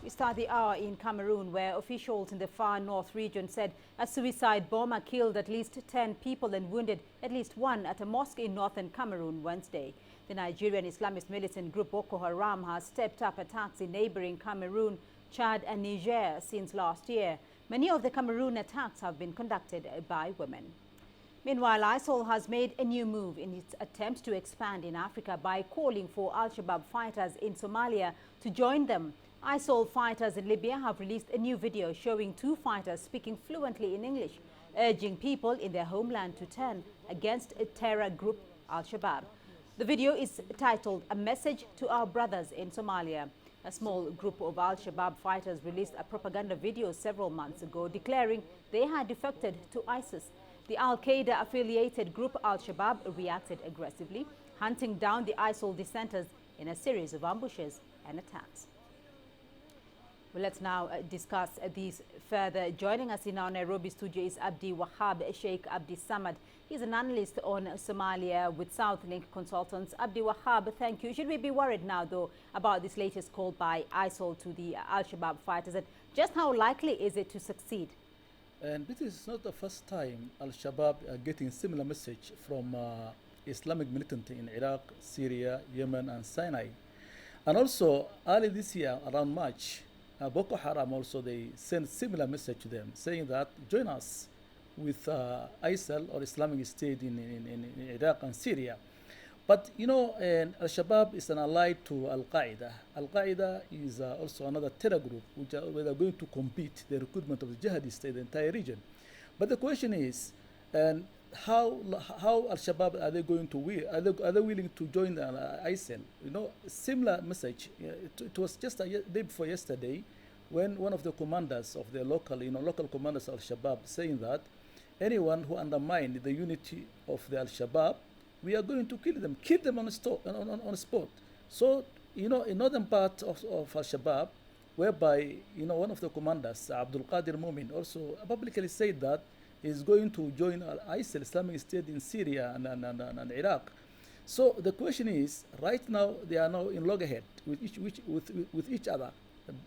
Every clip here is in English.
We start the hour in Cameroon, where officials in the far north region said a suicide bomber killed at least 10 people and wounded at least one at a mosque in northern Cameroon Wednesday. The Nigerian Islamist militant group Boko Haram has stepped up attacks in neighboring Cameroon, Chad and Niger since last year. Many of the Cameroon attacks have been conducted by women. Meanwhile, ISIL has made a new move in its attempt to expand in Africa by calling for Al-Shabaab fighters in Somalia to join them. ISIL fighters in Libya have released a new video showing two fighters speaking fluently in English, urging people in their homeland to turn against a terror group, Al-Shabaab. The video is titled "A Message to Our Brothers in Somalia." A small group of Al-Shabaab fighters released a propaganda video several months ago declaring they had defected to ISIS. The Al-Qaeda-affiliated group Al-Shabaab reacted aggressively, hunting down the ISIL dissenters in a series of ambushes and attacks. Well, let's now discuss these further. Joining us in our Nairobi studio is Abdi Wahab Sheikh Abdi Samad. He's an analyst on Somalia with Southlink Consultants. Abdi Wahab, thank you. Should we be worried now, though, about this latest call by ISIL to the Al-Shabaab fighters? And just how likely is it to succeed? And this is not the first time Al-Shabaab are getting similar message from Islamic militant in Iraq, Syria, Yemen, and Sinai. And also, early this year, around March, Boko Haram also, they sent similar message to them, saying that join us with ISIL or Islamic State in Iraq and Syria. But you know, Al-Shabaab is an ally to Al-Qaeda. Al-Qaeda is also another terror group which are going to compete the recruitment of the jihadists in the entire region. But the question is, how Al-Shabaab are they going to are they willing to join ISIL? You know, similar message. It was just a day before yesterday when one of the commanders of the local commanders of Al-Shabaab saying that anyone who undermines the unity of the Al-Shabaab, we are going to kill them on the spot. So, you know, in northern part of Al-Shabaab, whereby, you know, one of the commanders, Abdul Qadir Mumin, also publicly said that he's going to join ISIL, Islamic State in Syria and Iraq. So the question is, right now they are now in loggerhead with each other,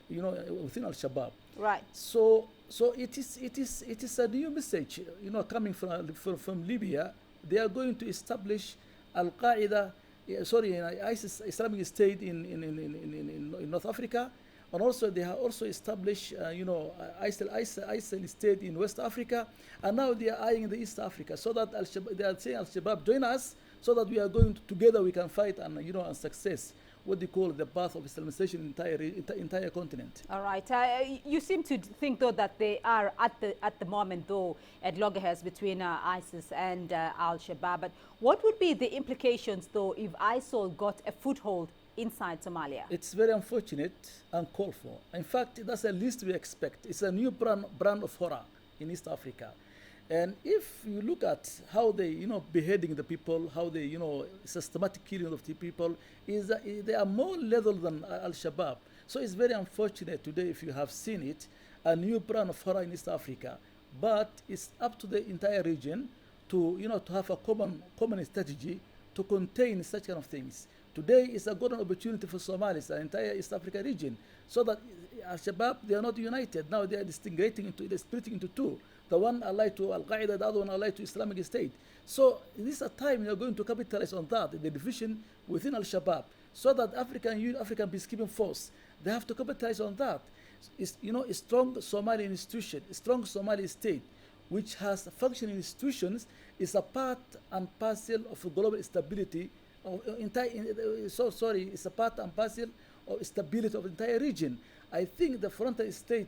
you know, within Al-Shabaab. Right. So it is a new message, you know, coming from Libya. They are going to establish Al-Qaeda, ISIS, Islamic State in North Africa, and also they have also established, you know, ISIL State in West Africa, and now they are eyeing the East Africa, so that they are saying Al-Shabaab join us, so that we are going together we can fight and, you know, and success what they call the path of Islamization in entire continent. All right. You seem to think, though, that they are at the moment, though, at loggerheads between ISIS and Al-Shabaab. But what would be the implications, though, if ISIL got a foothold inside Somalia? It's very unfortunate and called for. In fact, that's the least we expect. It's a new brand of horror in East Africa. And if you look at how they, you know, beheading the people, how they, you know, systematic killing of the people, is that they are more lethal than Al-Shabaab. So it's very unfortunate today, if you have seen it, a new brand of horror in East Africa. But it's up to the entire region to, you know, to have a common strategy to contain such kind of things. Today is a golden opportunity for Somalis, the entire East Africa region, so that Al-Shabaab, they are not united. Now they are splitting into two. The one allied to Al-Qaeda, the other one allied to Islamic State. So this is a time you are going to capitalize on that, the division within Al-Shabaab, so that African peacekeeping force, they have to capitalize on that. It's, you know, a strong Somali institution, a strong Somali state, which has functioning institutions, is a part and parcel of global stability. It's a part and parcel of stability of the entire region. I think the frontier state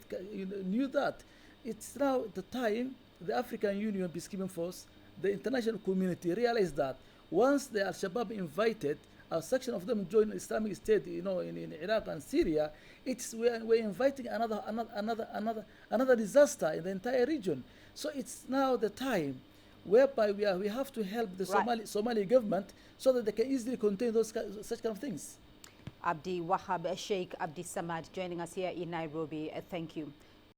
knew that. It's now the time the African Union peacekeeping force, the international community realized that once the Al-Shabaab invited a section of them join Islamic State, you know, in Iraq and Syria, we're inviting another disaster in the entire region. So it's now the time whereby we have to help the Somali government so that they can easily contain such kind of things. Abdi Wahab Sheikh Abdi Samad joining us here in Nairobi. Thank you.